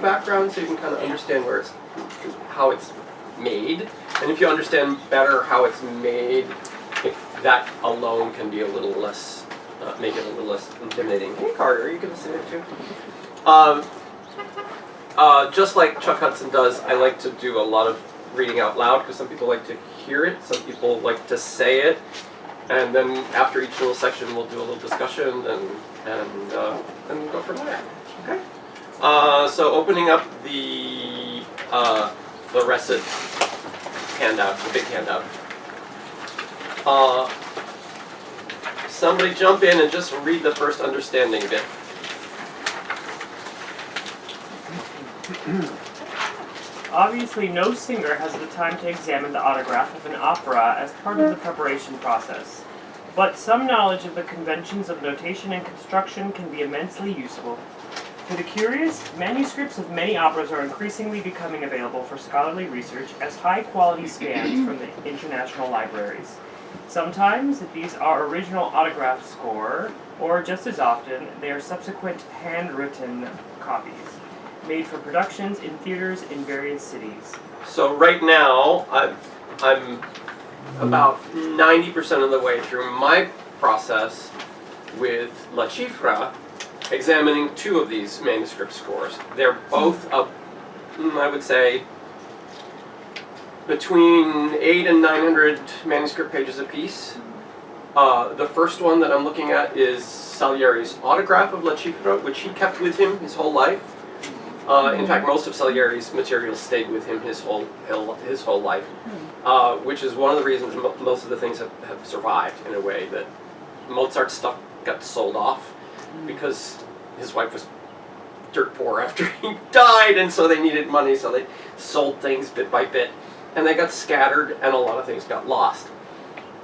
background so you can kind of understand how it's made. And if you understand better how it's made, that alone can be a little less, make it a little less intimidating. Hey Carter, are you going to say it too? Just like Chuck Hudson does, I like to do a lot of reading out loud because some people like to hear it, some people like to say it, and then after each little section we'll do a little discussion and go from there. Okay. So opening up the Recit handout, the big handout. Somebody jump in and just read the first understanding bit. Obviously, no singer has the time to examine the autograph of an opera as part of the preparation process, but some knowledge of the conventions of notation and construction can be immensely useful. For the curious, manuscripts of many operas are increasingly becoming available for scholarly research as high-quality scans from the international libraries. Sometimes these are original autograph score, or just as often, they are subsequent handwritten copies, made for productions in theaters in various cities. So right now, I'm about 90% of the way through my process with La Cifra, examining two of these manuscript scores. They're both up, I would say, between 800 and 900 manuscript pages apiece. The first one that I'm looking at is Salieri's autograph of La Cifra, which he kept with him his whole life. In fact, most of Salieri's materials stayed with him his whole life, which is one of the reasons most of the things have survived in a way. That Mozart's stuff got sold off because his wife was dirt poor after he died, and so they needed money, so they sold things bit by bit, and they got scattered, and a lot of things got lost.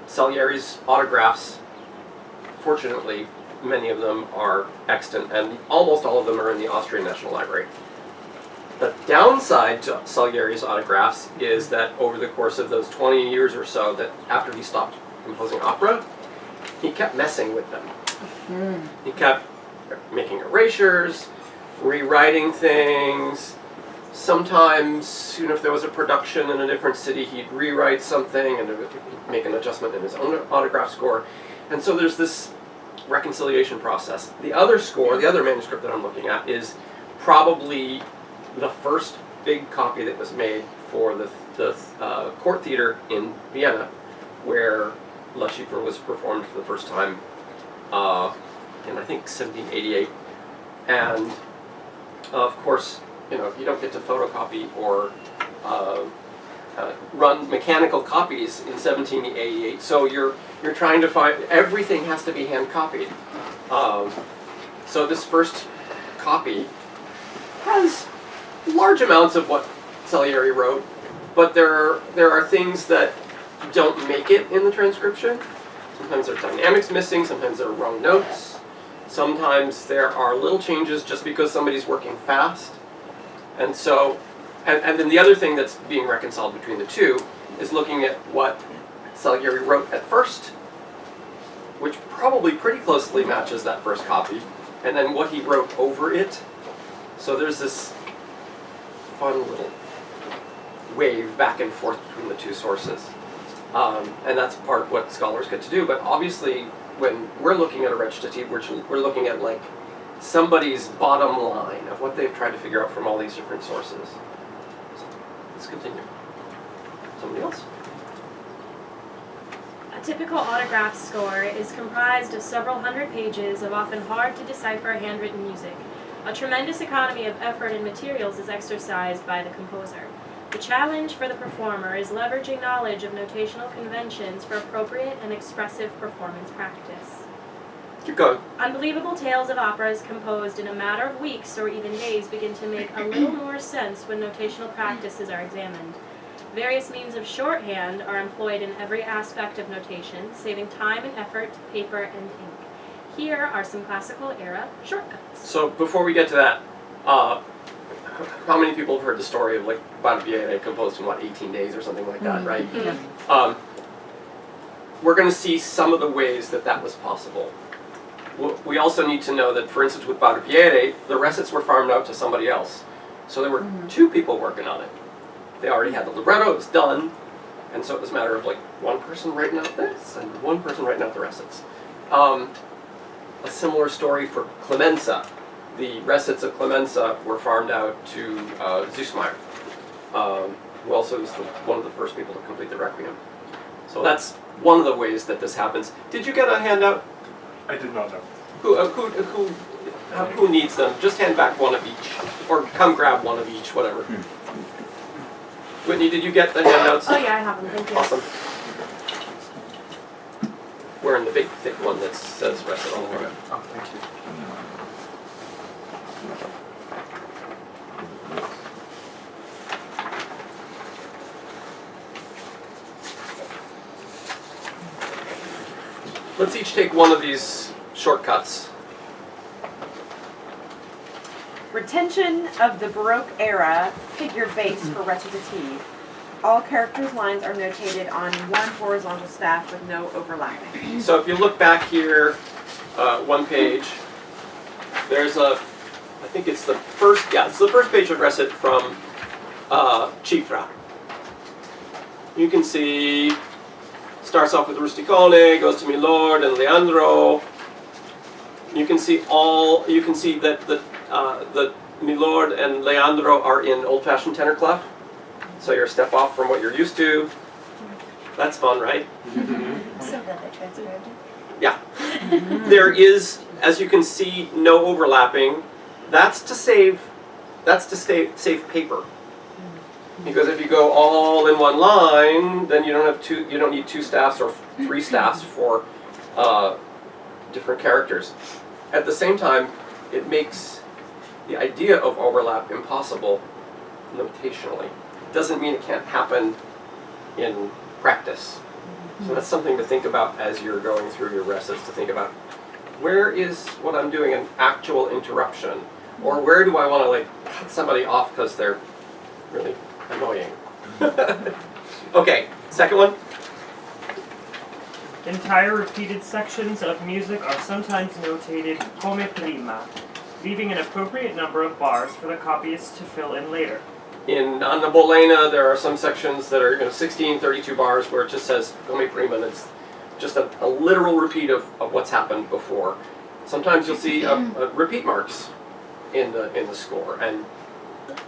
Salieri's autographs, fortunately, many of them are extant, and almost all of them are in the Austrian National Library. The downside to Salieri's autographs is that over the course of those 20 years or so, that after he stopped composing opera, he kept messing with them. He kept making erasures, rewriting things. Sometimes, if there was a production in a different city, he'd rewrite something and make an adjustment in his own autograph score. And so there's this reconciliation process. The other score, the other manuscript that I'm looking at, is probably the first big copy that was made for the court theater in Vienna, where La Cifra was performed for the first time in, I think, 1788. And of course, you don't get to photocopy or run mechanical copies in 1788. So you're trying to find, everything has to be hand copied. So this first copy has large amounts of what Salieri wrote, but there are things that don't make it in the transcription. Sometimes there are dynamics missing, sometimes there are wrong notes, sometimes there are little changes just because somebody's working fast. And so, and then the other thing that's being reconciled between the two is looking at what Salieri wrote at first, which probably pretty closely matches that first copy, and then what he wrote over it. So there's this fun little wave back and forth between the two sources. And that's part of what scholars get to do. But obviously, when we're looking at a recitative, we're looking at like somebody's bottom line of what they've tried to figure out from all these different sources. So let's continue. Somebody else? A typical autograph score is comprised of several hundred pages of often hard to decipher handwritten music. A tremendous economy of effort and materials is exercised by the composer. The challenge for the performer is leveraging knowledge of notational conventions for appropriate and expressive performance practice. Keep going. Unbelievable tales of operas composed in a matter of weeks or even days begin to make a little more sense when notational practices are examined. Various means of shorthand are employed in every aspect of notation, saving time and effort, paper, and ink. Here are some classical era shortcuts. So before we get to that, how many people have heard the story of like Barbiere composed in 18 days or something like that, right? Yeah. We're going to see some of the ways that was possible. We also need to know that, for instance, with Barbiere, the recits were farmed out to somebody else. So there were two people working on it. They already had the libretto, it was done, and so it was a matter of like one person writing out this and one person writing out the recits. A similar story for Clemenza. The recits of Clemenza were farmed out to Süssmayr, who also is one of the first people to complete the Requiem. So that's one of the ways that this happens. Did you get a handout? I did not know. Who needs them? Just hand back one of each, or come grab one of each, whatever. Whitney, did you get the handouts? Oh yeah, I have them, thank you. Awesome. We're in the big thick one that says Recit on the front. Oh, thank you. Let's each take one of these shortcuts. Retention of the Baroque era figured base for recitative. All characters' lines are notated on one horizontal staff with no overlapping. So if you look back here, one page, there's I think it's the first, it's the first page of Recit from Cifra. You can see, starts off with Rusticone, goes to Milord and Leandro. You can see that the Milord and Leandro are in old-fashioned tenor clef. So you're a step off from what you're used to. That's fun, right? So glad they transcribed it. Yeah. There is, as you can see, no overlapping. That's to save paper. Because if you go all in one line, then you don't need two staffs or three staffs for different characters. At the same time, it makes the idea of overlap impossible notationally. Doesn't mean it can't happen in practice. So that's something to think about as you're going through your recits, to think about where is what I'm doing an actual interruption, or where do I want to like cut somebody off because they're really annoying. Okay, second one. Entire repeated sections of music are sometimes notated come prima, leaving an appropriate number of bars for the copyist to fill in later. In Anna Bolena, there are some sections that are 16, 32 bars where it just says come prima, and it's just a literal repeat of what's happened before. Sometimes you'll see repeat marks in the score, and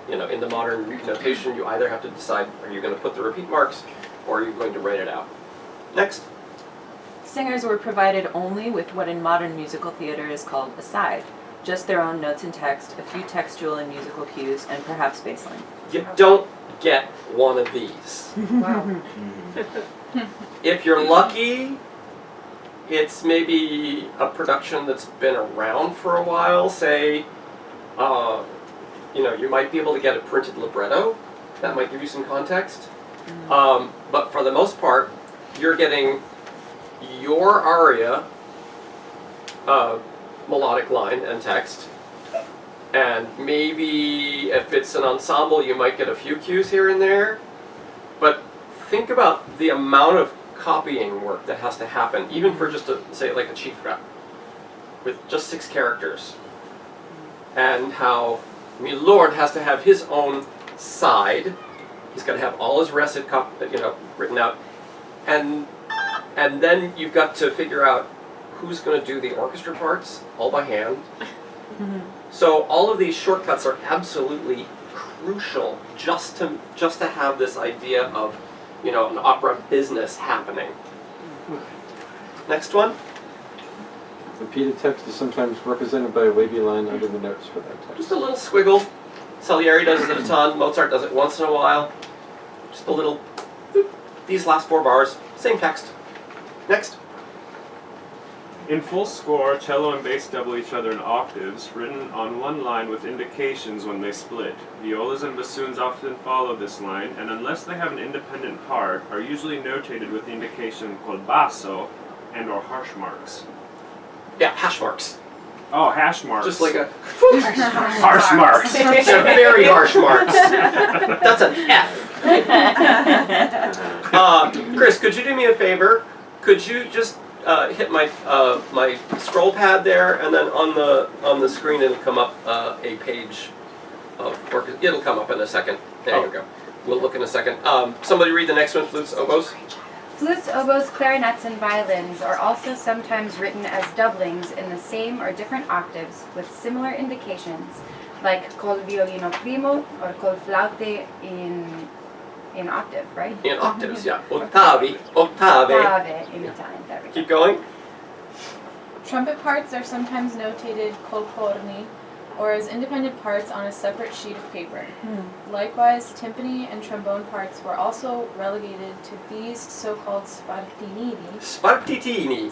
in the modern notation, you either have to decide, are you going to put the repeat marks, or are you going to write it out? Next. Singers were provided only with what in modern musical theater is called a side. Just their own notes and text, a few textual and musical cues, and perhaps bassline. You don't get one of these. Wow. If you're lucky, it's maybe a production that's been around for a while. Say, you might be able to get a printed libretto. That might give you some context. But for the most part, you're getting your aria, melodic line and text, and maybe if it's an ensemble, you might get a few cues here and there. But think about the amount of copying work that has to happen, even for just say like a cifra, with just 6 characters, and how Milord has to have his own side. He's got to have all his recit written out, and then you've got to figure out who's going to do the orchestra parts, all by hand. So all of these shortcuts are absolutely crucial just to have this idea of an opera business happening. Next one. Repeated text is sometimes represented by a wavy line under the notes for that text. Just a little squiggle. Salieri does it a ton. Mozart does it once in a while. Just a little. Boop. These last 4 bars, same text. Next. In full score, cello and bass double each other in octaves, written on one line with indications when they split. Violas and bassoons often follow this line, and unless they have an independent part, are usually notated with the indication called basso and or harsh marks. Yeah, hash marks. Oh, hash marks. Just like a harsh marks. They're very harsh marks. That's an F. Chris, could you do me a favor? Could you just hit my my scroll pad there, and then on the screen it'll come up a page it'll come up in a second. There you go. We'll look in a second. Somebody read the next one, flutes, oboes. Flutes, oboes, clarinets, and violins are also sometimes written as doublings in the same or different octaves with similar indications, like col violino primo or col flaute in octave, right? In octaves, yeah. Ottavi, ottave. Ottave in Italian, there we go. Keep going. Trumpet parts are sometimes notated col corni, or as independent parts on a separate sheet of paper. Likewise, timpani and trombone parts were also relegated to these so-called spartinidi, Spartitini.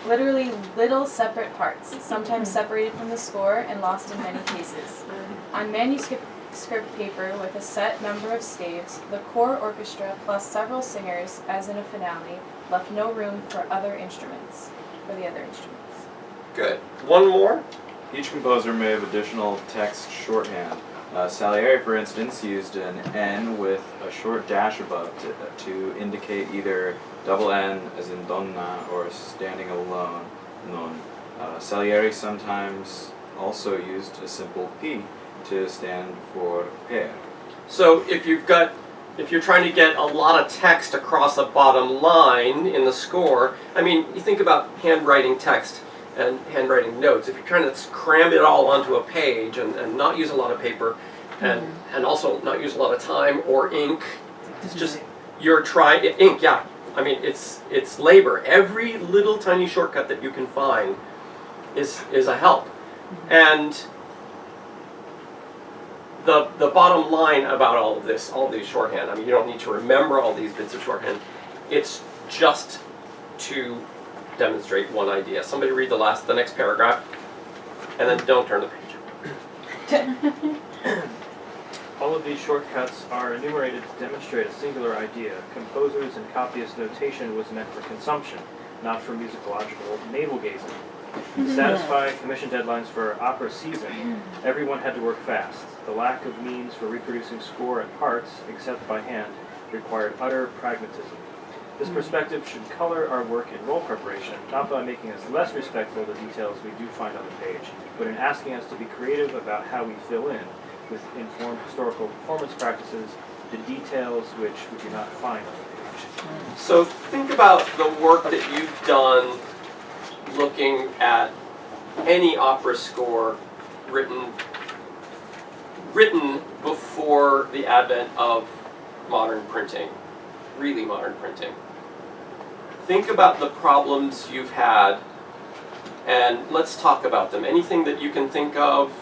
literally little separate parts, sometimes separated from the score and lost in many cases. On manuscript paper with a set number of staves, the core orchestra plus several singers, as in a finale, left no room for the other instruments. Good. One more. Each composer may have additional text shorthand. Salieri, for instance, used an N with a short dash above to indicate either double N, as in donna, or standing alone, non. Salieri sometimes also used a simple P to stand for per. So if you're trying to get a lot of text across a bottom line in the score, I mean, you think about handwriting text and handwriting notes. If you're trying to cram it all onto a page and not use a lot of paper and also not use a lot of time or ink, it's just ink, yeah. I mean, it's labor. Every little tiny shortcut that you can find is a help. And the bottom line about all of this, all these shorthand, I mean, you don't need to remember all these bits of shorthand. It's just to demonstrate one idea. Somebody read the next paragraph, and then don't turn the page. All of these shortcuts are enumerated to demonstrate a singular idea. Composers' and copyists' notation was meant for consumption, not for musicological navel-gazing. To satisfy commission deadlines for opera season, everyone had to work fast. The lack of means for reproducing score and parts, except by hand, required utter pragmatism. This perspective should color our work in roll preparation, not by making us less respectful of the details we do find on the page, but in asking us to be creative about how we fill in, with informed historical performance practices, the details which we do not find on the page. So think about the work that you've done looking at any opera score written before the advent of modern printing, really modern printing. Think about the problems you've had, and let's talk about them. Anything that you can think of,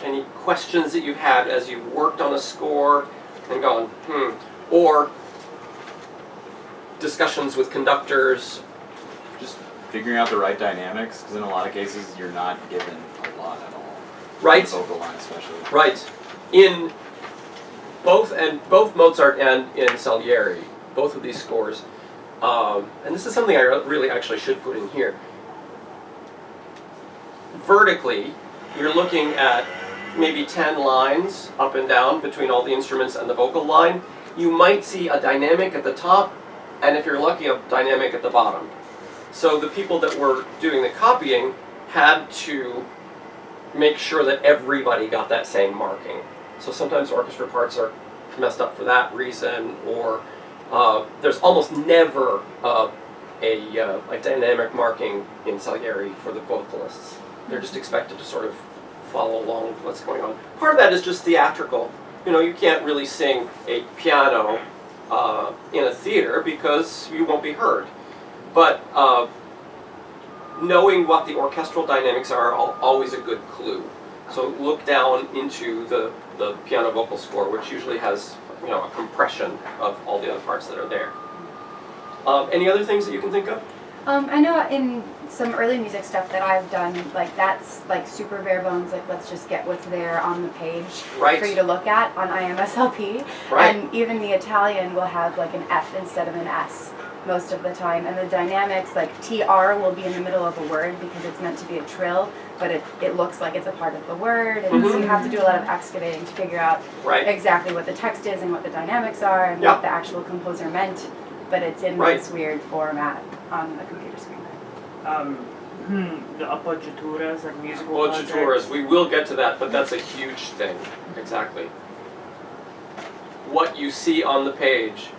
any questions that you've had as you've worked on a score and gone, or discussions with conductors. Just figuring out the right dynamics, because in a lot of cases you're not given a lot at all. Right. Vocal line especially. Right. In both Mozart and in Salieri, both of these scores, and this is something I really actually should put in here. Vertically, you're looking at maybe 10 lines up and down between all the instruments and the vocal line. You might see a dynamic at the top, and if you're lucky, a dynamic at the bottom. So the people that were doing the copying had to make sure that everybody got that same marking. So sometimes orchestra parts are messed up for that reason, or there's almost never a dynamic marking in Salieri for the vocalists. They're just expected to sort of follow along with what's going on. Part of that is just theatrical. You know, you can't really sing a piano in a theater because you won't be heard. But knowing what the orchestral dynamics are always a good clue. So look down into the piano vocal score, which usually has a compression of all the other parts that are there. Any other things that you can think of? I know in some early music stuff that I've done, like that's like super bare bones, like let's just get what's there on the page for you to look at on IMSLP. Right. And even the Italian will have like an F instead of an S most of the time. And the dynamics, like TR will be in the middle of a word because it's meant to be a trill, but it looks like it's a part of the word. And so you have to do a lot of excavating to figure out exactly what the text is and what the dynamics are and what the actual composer meant. But it's in this weird format on the computer screen. The appoggiaturas, like musical Appoggiaturas, we will get to that, but that's a huge thing. Exactly. What you see on the page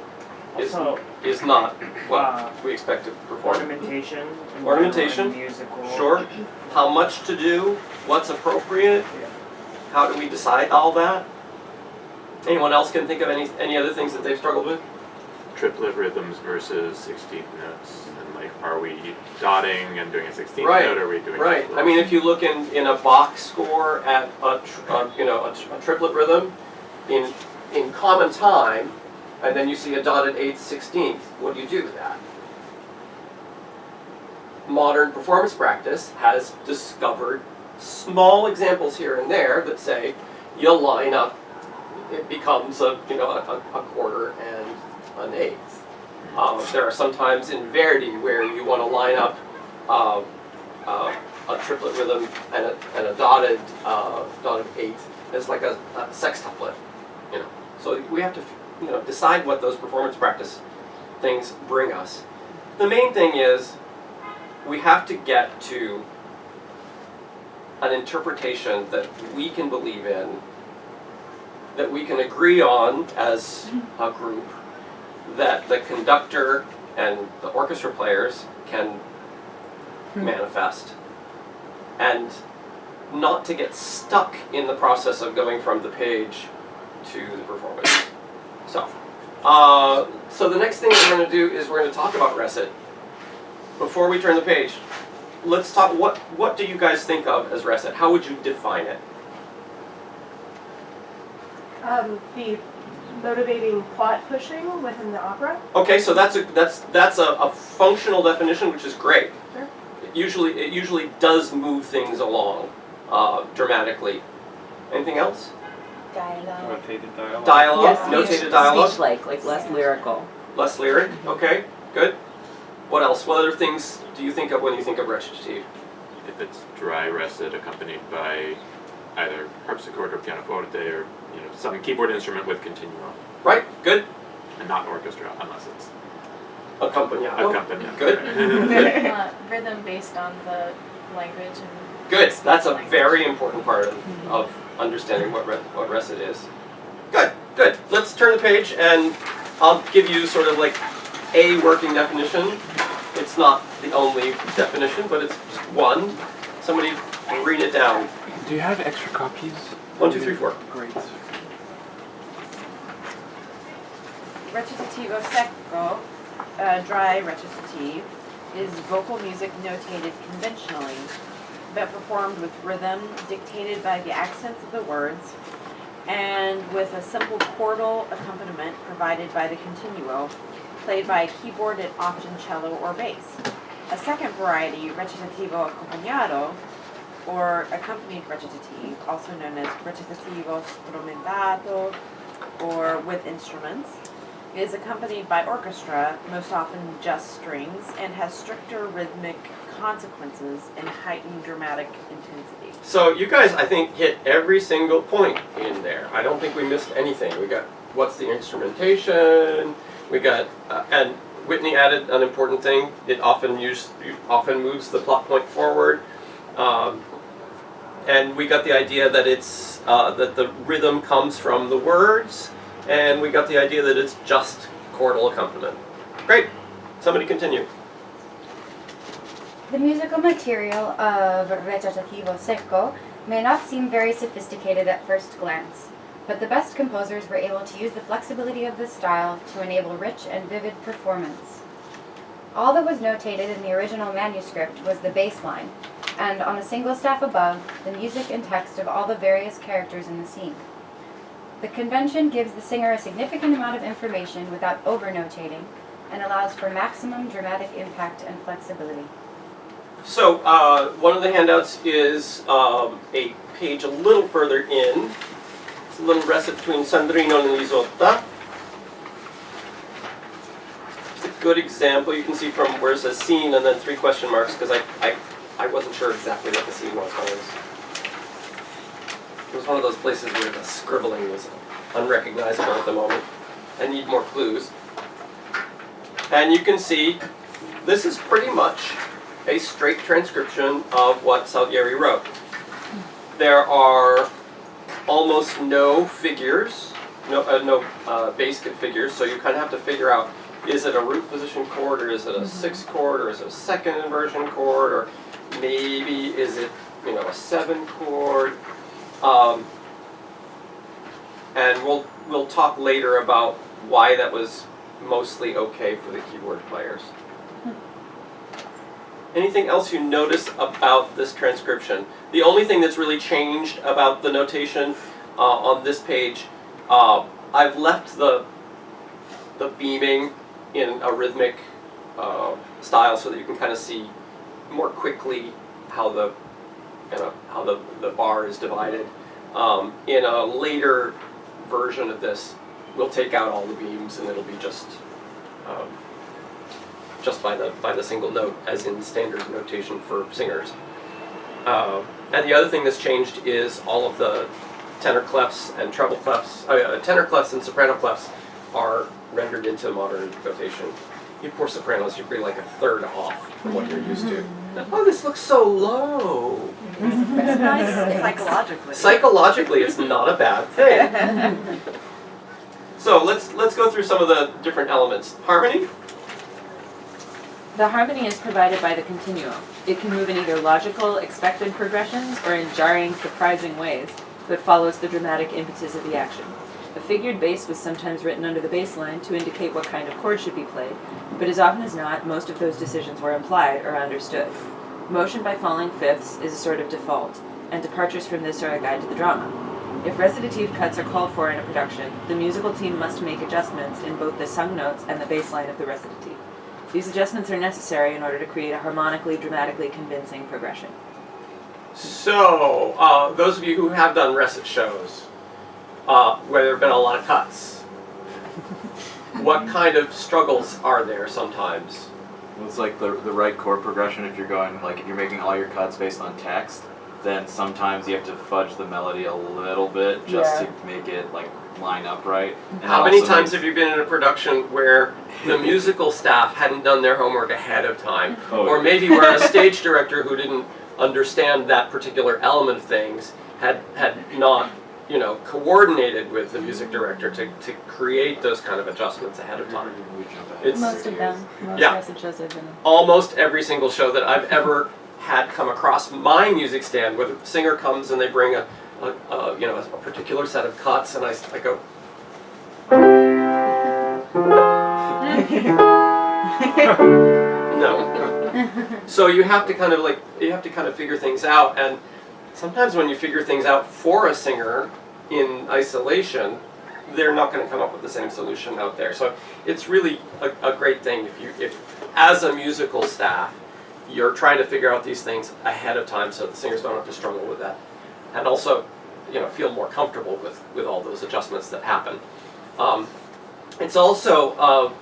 Also, is not what we expect to perform. ornamentation. in Ornamentation, general, and musical. Sure. How much to do? What's appropriate? How do we decide all that? Anyone else can think of any other things that they've struggled with? Triplet rhythms versus 16th notes, and like, are we dotting and doing a 16th Right, note, or are we doing right. I mean, if you look in a Bach score at a triplet rhythm in common time, and then you see a dotted 8th, 16th, what do you do with that? Modern performance practice has discovered small examples here and there that say you line up, it becomes a quarter and an eighth. There are some times in Verdi where you want to line up a triplet rhythm and a dotted eighth as like a sextuplet. So we have to decide what those performance practice things bring us. The main thing is we have to get to an interpretation that we can believe in, that we can agree on as a group, that the conductor and the orchestra players can manifest, and not to get stuck in the process of going from the page to the performance. So the next thing we're going to do is we're going to talk about Recit. Before we turn the page, let's talk, what do you guys think of as Recit? How would you define it? The motivating plot pushing within the opera. Okay, so that's a functional definition, which is great. Sure. It usually does move things along dramatically. Anything else? Dialogue. Notated dialogue. Dialogue, Yes, notated dialogue. Speech-like less lyrical. Less lyric. Okay, good. What else? What other things do you think of when you think of recitative? If it's dry recit accompanied by either harpsichord or pianoforte, or some keyboard instrument with continuo, Right. Good. and not orchestra unless it's Accompagnato. accompanied. Good. Good. Rhythm based on the language and Good. That's a very important part of understanding what Recit is. Good. Good. Let's turn the page, and I'll give you sort of like a working definition. It's not the only definition, but it's one. Somebody read it down. Do you have extra copies? 1, 2, 3, 4. Great. Recitativo secco, dry recitative, is vocal music notated conventionally, but performed with rhythm dictated by the accents of the words, and with a simple chordal accompaniment provided by the continuo, played by a keyboard and often cello or bass. A second variety, recitativo accompagnato, or accompanied recitative, also known as recitativo strumentato, or with instruments, is accompanied by orchestra, most often just strings, and has stricter rhythmic consequences and heightened dramatic intensity. So you guys, I think, hit every single point in there. I don't think we missed anything. We got what's the instrumentation. We got and Whitney added an important thing. It often moves the plot point forward. And we got the idea that it's that the rhythm comes from the words, and we got the idea that it's just chordal accompaniment. Great. Somebody continue. The musical material of recitativo secco may not seem very sophisticated at first glance, but the best composers were able to use the flexibility of this style to enable rich and vivid performance. All that was notated in the original manuscript was the bass line, and on a single staff above, the music and text of all the various characters in the scene. The convention gives the singer a significant amount of information without over-notating, and allows for maximum dramatic impact and flexibility. So one of the handouts is a page a little further in. It's a little recit between Sandrino and Lisotta. It's a good example. You can see from where it says scene and then 3 question marks, because I wasn't sure exactly what the scene was. It was one of those places where the scribbling was unrecognizable at the moment. I need more clues. And you can see this is pretty much a straight transcription of what Salieri wrote. There are almost no figures, no basic figures, so you kind of have to figure out, is it a root position chord, or is it a sixth chord, or is it a second inversion chord, or maybe is it, a 7 chord? And we'll talk later about why that was mostly okay for the keyboard players. Anything else you notice about this transcription? The only thing that's really changed about the notation on this page, I've left the beaming in a rhythmic style so that you can kind of see more quickly how the bar is divided. In a later version of this, we'll take out all the beams and it'll be just by the single note, as in standard notation for singers. And the other thing that's changed is all of the tenor clefs and treble clefs, tenor clefs and soprano clefs are rendered into modern notation. You poor sopranos, you'd be like a third off from what you're used to. Oh, this looks so low. It's nice psychologically. Psychologically, it's not a bad thing. So let's go through some of the different elements. Harmony. The harmony is provided by the continuum. It can move in either logical, expected progressions or in jarring, surprising ways, but follows the dramatic impetus of the action. A figured bass was sometimes written under the bass line to indicate what kind of chord should be played, but as often as not, most of those decisions were implied or understood. Motion by falling fifths is a sort of default, and departures from this are a guide to the drama. If recitative cuts are called for in a production, the musical team must make adjustments in both the sung notes and the bass line of the recitative. These adjustments are necessary in order to create a harmonically, dramatically convincing progression. So, those of you who have done recit shows, where there have been a lot of cuts, what kind of struggles are there sometimes? Well, it's like the right chord progression. If you're going, like if you're making all your cuts based on text, then sometimes you have to fudge the melody a little bit just to make it like line up right. And how many times have you been in a production where the musical staff hadn't done their homework ahead of time, or maybe where a stage director who didn't understand that particular element of things had not coordinated with the music director to create those kind of adjustments ahead of time? Most of them. Most recit shows I've been in. Almost every single show that I've ever had come across my music stand, where the singer comes and they bring a particular set of cuts, and I go, no. So you have to kind of figure things out, and sometimes when you figure things out for a singer in isolation, they're not going to come up with the same solution out there. So it's really a great thing if as a musical staff, you're trying to figure out these things ahead of time so the singers don't have to struggle with that. And also, feel more comfortable with all those adjustments that happen. It's also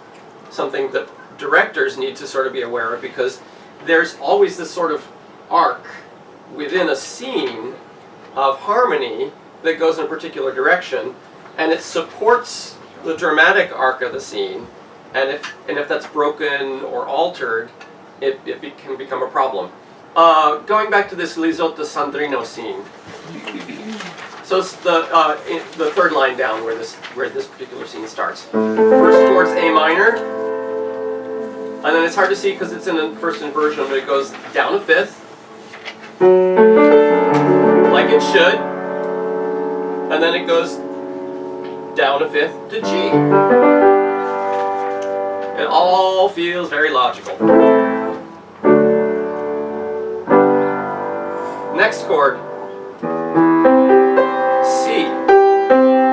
something that directors need to sort of be aware of, because there's always this sort of arc within a scene of harmony that goes in a particular direction, and it supports the dramatic arc of the scene, and if that's broken or altered, it can become a problem. Going back to this Lizotta Sandrino scene, so it's the third line down where this particular scene starts. First chord's A minor, and then it's hard to see because it's in the first inversion, but it goes down a fifth, like it should, and then it goes down a fifth to G. It all feels very logical. Next chord, C,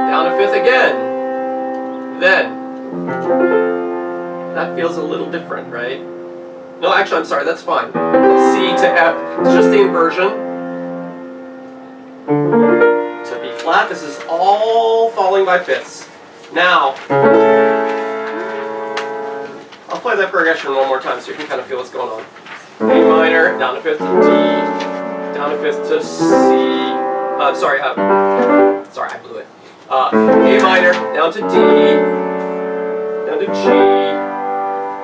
down a fifth again, then, that feels a little different, right? No, actually, I'm sorry, that's fine. C to F, it's just the inversion. To B flat, this is all falling by fifths. Now, I'll play that progression one more time so you can kind of feel what's going on. A minor, down a fifth to D, down a fifth to C, sorry, I blew it. A minor, down to D, down to G,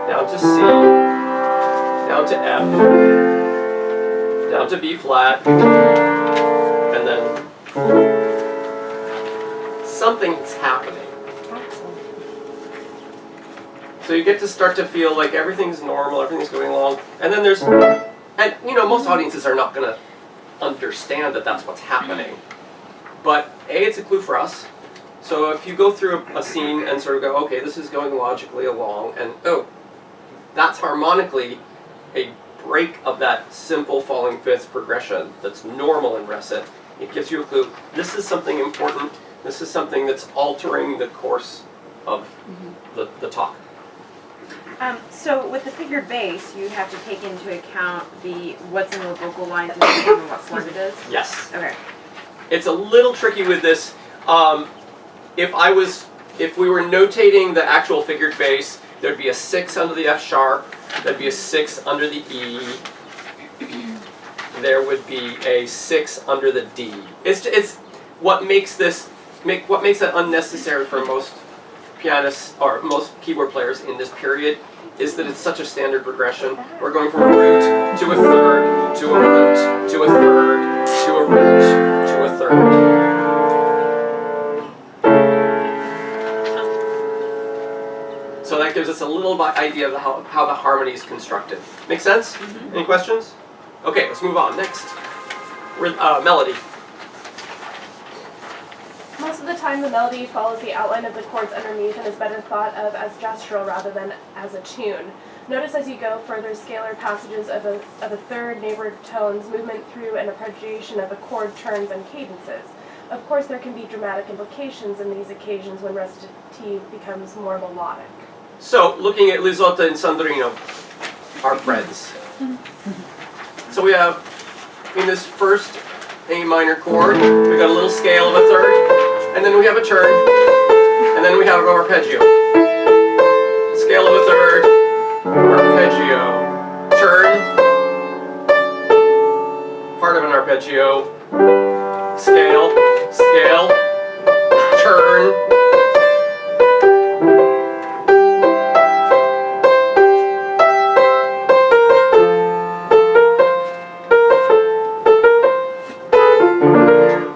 down to C, down to F, down to B flat, and then something's happening. So you get to start to feel like everything's normal, everything's going along, and then there's, and you know, most audiences are not going to understand that that's what's happening. But A, it's a clue for us. So if you go through a scene and sort of go, okay, this is going logically along, and oh, that's harmonically a break of that simple falling fifths progression that's normal in Recit, it gives you a clue. This is something important. This is something that's altering the course of the talk. So with the figured bass, you have to take into account what's in the vocal line to determine what slug it is? Yes. Okay. It's a little tricky with this. If we were notating the actual figured bass, there'd be a 6 under the F sharp, there'd be a 6 under the E, there would be a 6 under the D. It's what makes that unnecessary for most pianists or most keyboard players in this period is that it's such a standard progression. We're going from a root to a third to a root to a third to a root to a third. So that gives us a little idea of how the harmony is constructed. Make sense? Any questions? Okay, let's move on. Next, melody. Most of the time the melody follows the outline of the chords underneath and is better thought of as gestural rather than as a tune. Notice as you go further scalar passages of a third, neighbor tones, movement through and appreciation of a chord turns and cadences. Of course there can be dramatic implications in these occasions when recitative becomes more melodic. So, looking at Lizotta and Sandrino, our friends. So we have, in this first A minor chord, we got a little scale of a third, and then we have a turn, and then we have an arpeggio. Scale of a third, arpeggio, turn, part of an arpeggio, scale, scale, turn,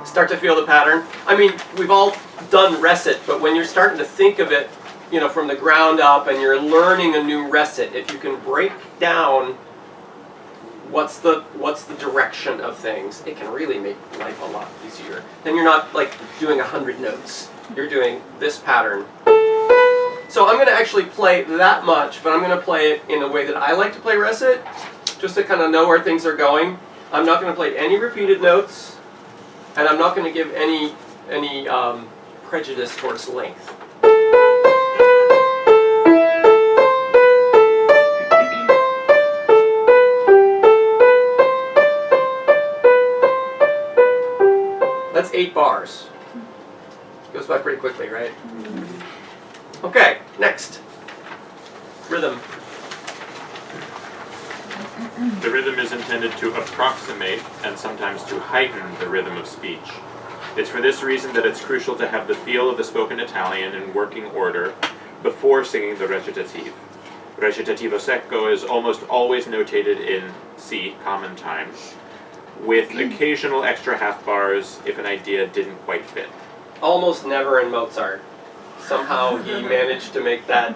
start to feel the pattern. I mean, we've all done Recit, but when you're starting to think of it, you know, from the ground up and you're learning a new Recit, if you can break down what's the direction of things, it can really make life a lot easier. Then you're not like doing 100 notes. You're doing this pattern. So I'm going to actually play that much, but I'm going to play it in a way that I like to play Recit, just to kind of know where things are going. I'm not going to play any repeated notes. And I'm not going to give any prejudice towards length. That's 8 bars. Goes by pretty quickly, right? Okay, next. Rhythm. The rhythm is intended to approximate and sometimes to heighten the rhythm of speech. It's for this reason that it's crucial to have the feel of the spoken Italian in working order before singing the recitative. Recitativo secco is almost always notated in C, common time, with occasional extra half bars if an idea didn't quite fit. Almost never in Mozart. Somehow he managed to make that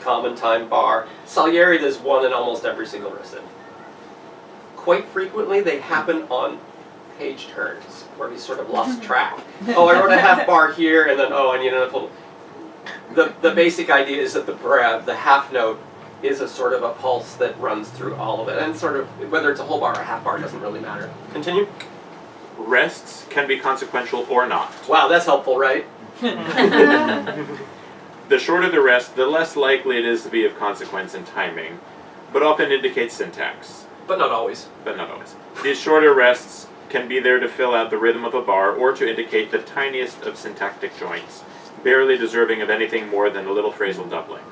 common time bar. Salieri does one in almost every single Recit. Quite frequently they happen on page turns where he sort of lost track. Oh, I wrote a half bar here, and then oh, I need another little. The basic idea is that the half note is a sort of a pulse that runs through all of it, and sort of whether it's a whole bar or a half bar doesn't really matter. Continue. Rests can be consequential or not. Wow, that's helpful, right? The shorter the rest, the less likely it is to be of consequence in timing, but often indicates syntax. But not always. But not always. These shorter rests can be there to fill out the rhythm of a bar or to indicate the tiniest of syntactic joints, barely deserving of anything more than a little phrasal doubling.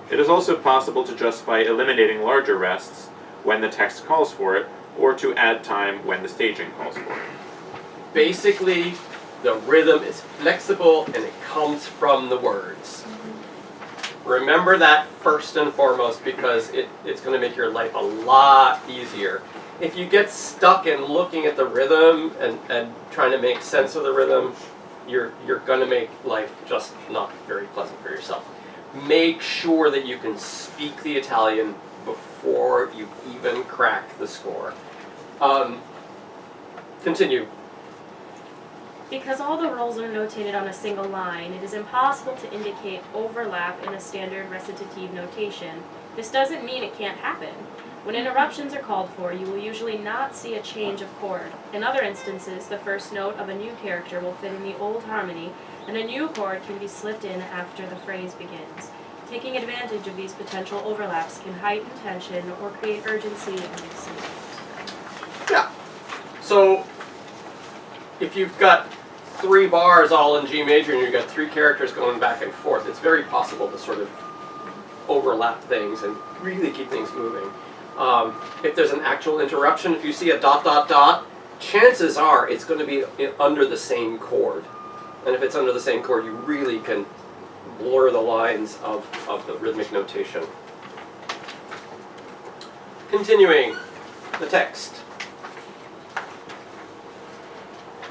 It is also possible to justify eliminating larger rests when the text calls for it, or to add time when the staging calls for it. Basically, the rhythm is flexible and it comes from the words. Remember that first and foremost, because it's going to make your life a lot easier. If you get stuck in looking at the rhythm and trying to make sense of the rhythm, you're going to make life just not very pleasant for yourself. Make sure that you can speak the Italian before you even crack the score. Continue. Because all the rolls are notated on a single line, it is impossible to indicate overlap in a standard recitative notation. This doesn't mean it can't happen. When interruptions are called for, you will usually not see a change of chord. In other instances, the first note of a new character will fit in the old harmony, and a new chord can be slipped in after the phrase begins. Taking advantage of these potential overlaps can heighten tension or create urgency and excitement. Yeah. So, if you've got 3 bars all in G major and you've got 3 characters going back and forth, it's very possible to sort of overlap things and really keep things moving. If there's an actual interruption, if you see a ... chances are it's going to be under the same chord. And if it's under the same chord, you really can blur the lines of the rhythmic notation. Continuing the text.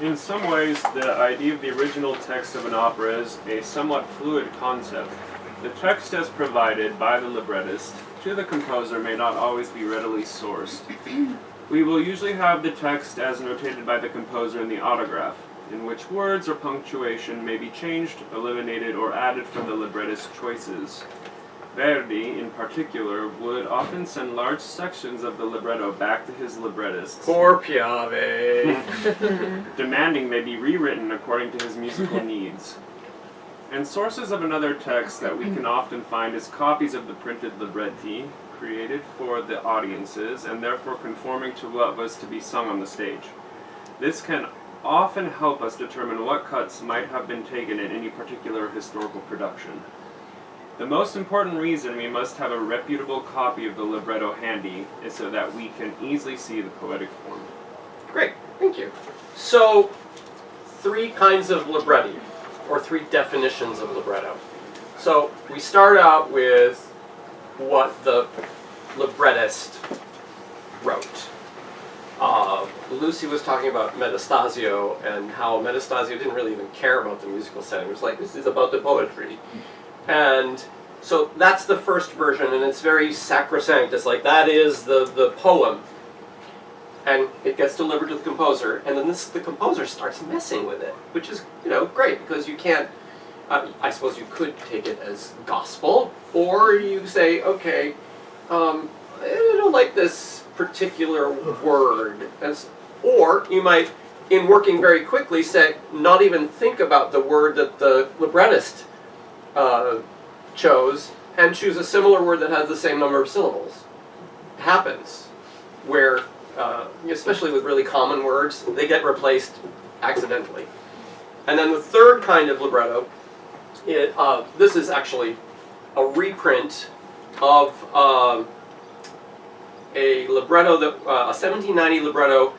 In some ways, the idea of the original text of an opera is a somewhat fluid concept. The text as provided by the librettist to the composer may not always be readily sourced. We will usually have the text as notated by the composer in the autograph, in which words or punctuation may be changed, eliminated, or added from the librettist's choices. Verdi, in particular, would often send large sections of the libretto back to his librettist, Poor Piave. demanding they be rewritten according to his musical needs. And sources of another text that we can often find is copies of the printed libretti, created for the audiences, and therefore conforming to what was to be sung on the stage. This can often help us determine what cuts might have been taken in any particular historical production. The most important reason we must have a reputable copy of the libretto handy is so that we can easily see the poetic form. Great, thank you. So, 3 kinds of libretti, or 3 definitions of libretto. So, we start out with what the librettist wrote. Lucy was talking about Metastasio, and how Metastasio didn't really even care about the musical setting. It was like, this is about the poetry. And so that's the first version, and it's very sacrosanct. It's like, that is the poem. And it gets delivered to the composer, and then the composer starts messing with it, which is, great, because you can't, I suppose you could take it as gospel, or you say, okay, I don't like this particular word. Or you might, in working very quickly, say, not even think about the word that the librettist chose, and choose a similar word that has the same number of syllables. It happens, where, especially with really common words, they get replaced accidentally. And then the third kind of libretto, this is actually a reprint of a libretto, a 1790 libretto